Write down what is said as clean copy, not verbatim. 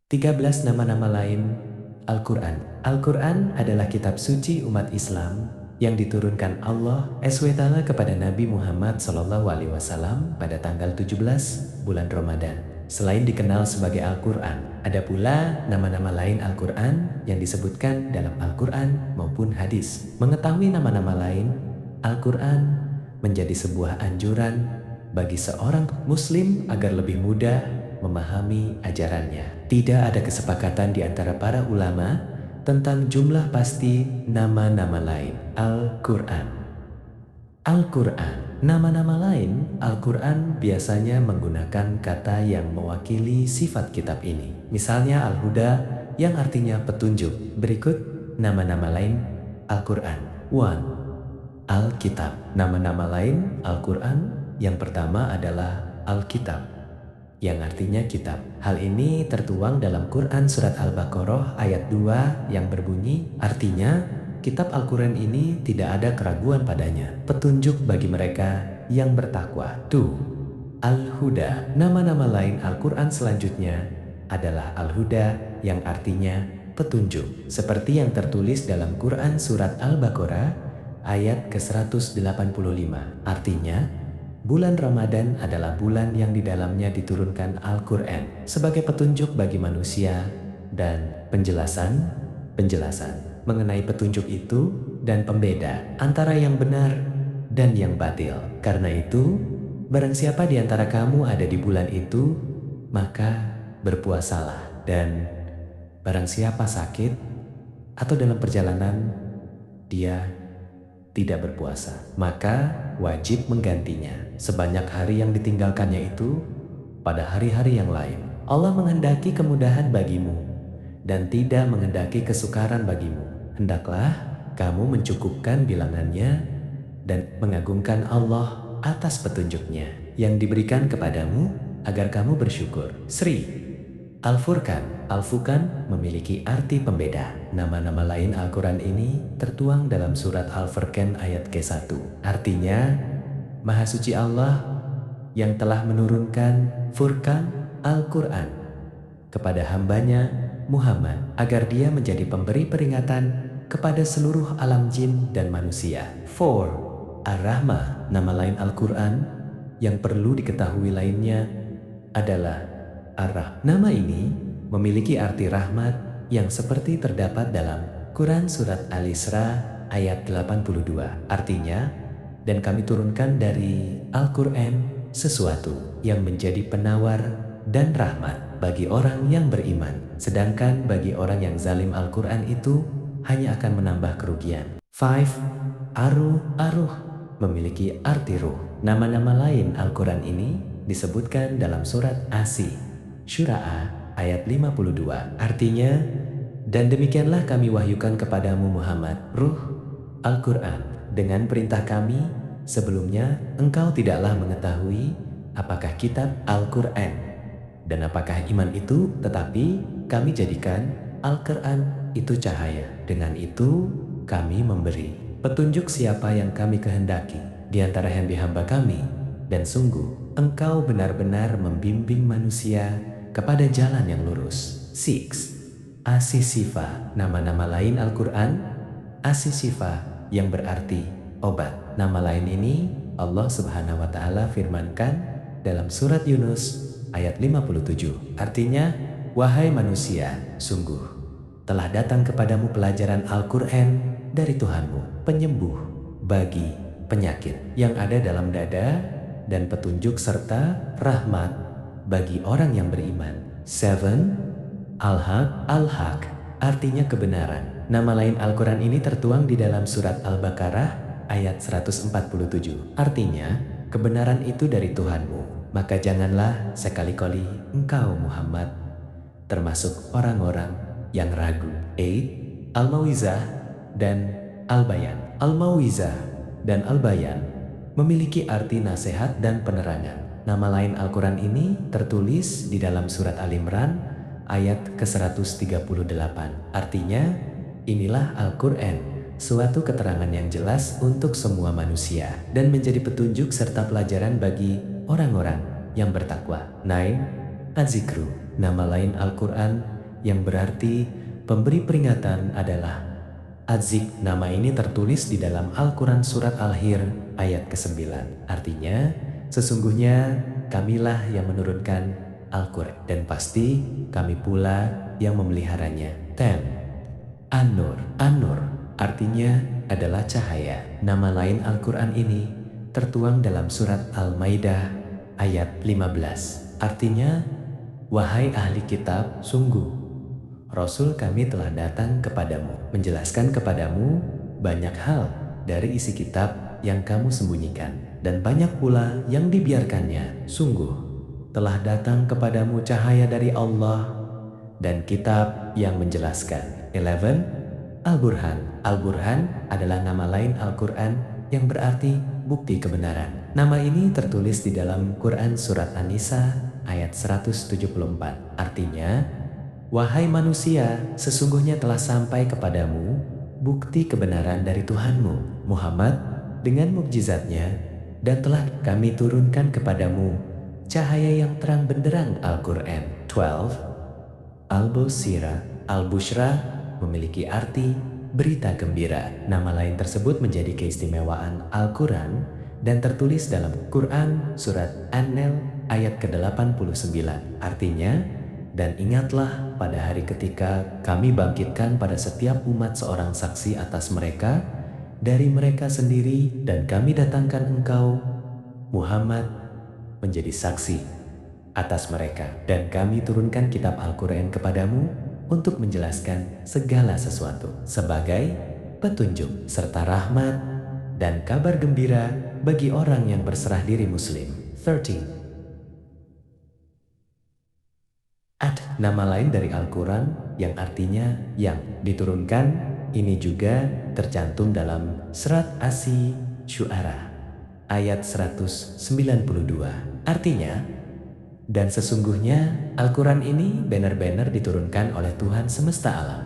13 nama-nama lain Al-Quran. Al-Quran adalah kitab suci umat Islam yang diturunkan Allah SWT kepada Nabi Muhammad SAW pada tanggal 17 bulan Ramadan. Selain dikenal sebagai Al-Quran, ada pula nama-nama lain Al-Quran yang disebutkan dalam Al-Quran maupun hadis. Mengetahui nama-nama lain Al-Quran menjadi sebuah anjuran bagi seorang muslim agar lebih mudah memahami ajarannya. Tidak ada kesepakatan di antara para ulama tentang jumlah pasti nama-nama lain Al-Quran. Al-Quran. Nama-nama lain Al-Quran biasanya menggunakan kata yang mewakili sifat kitab ini. Misalnya Al-Huda yang artinya petunjuk. Berikut nama-nama lain Al-Quran. 1. Al-Kitab. Nama-nama lain Al-Quran yang pertama adalah Al-Kitab, yang artinya kitab. Hal ini tertuang dalam Quran surat Al-Baqarah ayat 2 yang berbunyi, artinya kitab Al-Quran ini tidak ada keraguan padanya, petunjuk bagi mereka yang bertakwa. 2. Al-Huda. Nama-nama lain Al-Quran selanjutnya adalah Al-Huda yang artinya petunjuk, seperti yang tertulis dalam Quran surat Al-Baqarah ayat ke-185. Artinya, bulan Ramadan adalah bulan yang di dalamnya diturunkan Al-Quran sebagai petunjuk bagi manusia dan penjelasan mengenai petunjuk itu dan pembeda antara yang benar dan yang batil. Karena itu, barang siapa di antara kamu ada di bulan itu, maka berpuasalah. Dan barang siapa sakit atau dalam perjalanan, dia tidak berpuasa, maka wajib menggantinya sebanyak hari yang ditinggalkannya itu pada hari-hari yang lain. Allah menghendaki kemudahan bagimu dan tidak menghendaki kesukaran bagimu. Hendaklah kamu mencukupkan bilangannya dan mengagungkan Allah atas petunjuknya yang diberikan kepadamu agar kamu bersyukur. Sri. Al-Furqan. Al-Furqan memiliki arti pembeda. Nama-nama lain Al-Quran ini tertuang dalam surat Al-Furqan ayat ke-1. Artinya, Maha Suci Allah yang telah menurunkan Furqan Al-Quran kepada hambanya Muhammad agar dia menjadi pemberi peringatan kepada seluruh alam jin dan manusia. 4. Ar-Rahmah. Nama lain Al-Quran yang perlu diketahui lainnya adalah Ar-Rahmah. Nama ini memiliki arti rahmat yang seperti terdapat dalam Quran surat Al-Isra ayat 82. Artinya, dan kami turunkan dari Al-Quran sesuatu yang menjadi penawar dan rahmat bagi orang yang beriman. Sedangkan bagi orang yang zalim Al-Quran itu hanya akan menambah kerugian. 5. Aruh memiliki arti ruh. Nama-nama lain Al-Quran ini disebutkan dalam surat As-Syura ayat 52. Artinya, dan demikianlah kami wahyukan kepadamu Muhammad, ruh Al-Quran, dengan perintah kami sebelumnya engkau tidaklah mengetahui apakah kitab Al-Quran dan apakah iman itu, tetapi kami jadikan Al-Quran itu cahaya. Dengan itu kami memberi petunjuk siapa yang kami kehendaki di antara hamba-hamba kami, dan sungguh engkau benar-benar membimbing manusia kepada jalan yang lurus. 6. As-Sifa. Nama-nama lain Al-Quran As-Sifa yang berarti obat. Nama lain ini Allah Subhanahu wa Ta'ala firmankan dalam surat Yunus ayat 57. Artinya, wahai manusia, sungguh telah datang kepadamu pelajaran Al-Quran dari Tuhanmu, penyembuh bagi penyakit yang ada dalam dada dan petunjuk serta rahmat bagi orang yang beriman. 7. Al-Haq artinya kebenaran. Nama lain Al-Quran ini tertuang di dalam surat Al-Baqarah ayat 147. Artinya, kebenaran itu dari Tuhanmu. Maka janganlah sekali-kali engkau Muhammad termasuk orang-orang yang ragu. 8. Al-Mau'izah dan Al-Bayan. Al-Mau'izah dan Al-Bayan memiliki arti nasihat dan penerangan. Nama lain Al-Quran ini tertulis di dalam surat Al-Imran ayat ke-138. Artinya, inilah Al-Quran, suatu keterangan yang jelas untuk semua manusia dan menjadi petunjuk serta pelajaran bagi orang-orang yang bertakwa. 9. Az-Zikru. Nama lain Al-Quran yang berarti pemberi peringatan adalah Adzik. Nama ini tertulis di dalam Al-Quran Surat Al-Hir ayat ke-9. Artinya, sesungguhnya kamilah yang menurunkan Al-Quran dan pasti kami pula yang memeliharanya. 10. An-Nur. An-Nur artinya adalah cahaya. Nama lain Al-Quran ini tertuang dalam surat Al-Maidah ayat 15. Artinya, wahai ahli kitab, sungguh Rasul kami telah datang kepadamu, menjelaskan kepadamu banyak hal dari isi kitab yang kamu sembunyikan, dan banyak pula yang dibiarkannya. Sungguh, telah datang kepadamu cahaya dari Allah dan kitab yang menjelaskan. 11. Al-Burhan. Al-Burhan adalah nama lain Al-Quran yang berarti bukti kebenaran. Nama ini tertulis di dalam Quran Surat An-Nisa ayat 174. Artinya, wahai manusia, sesungguhnya telah sampai kepadamu bukti kebenaran dari Tuhanmu, Muhammad, dengan mukjizatnya, dan telah kami turunkan kepadamu cahaya yang terang benderang Al-Quran. 12. Al-Busyra. Al-Busyra memiliki arti berita gembira. Nama lain tersebut menjadi keistimewaan Al-Quran dan tertulis dalam Quran Surat An-Nahl ayat ke-89. Artinya, dan ingatlah pada hari ketika kami bangkitkan pada setiap umat seorang saksi atas mereka dari mereka sendiri, dan kami datangkan engkau, Muhammad, menjadi saksi atas mereka. Dan kami turunkan kitab Al-Quran kepadamu untuk menjelaskan segala sesuatu sebagai petunjuk serta rahmat dan kabar gembira bagi orang yang berserah diri Muslim. 13. Nama lain dari Al-Quran yang artinya yang diturunkan ini juga tercantum dalam Surat Asy-Syu'ara ayat 192. Artinya, dan sesungguhnya Al-Quran ini benar-benar diturunkan oleh Tuhan semesta alam.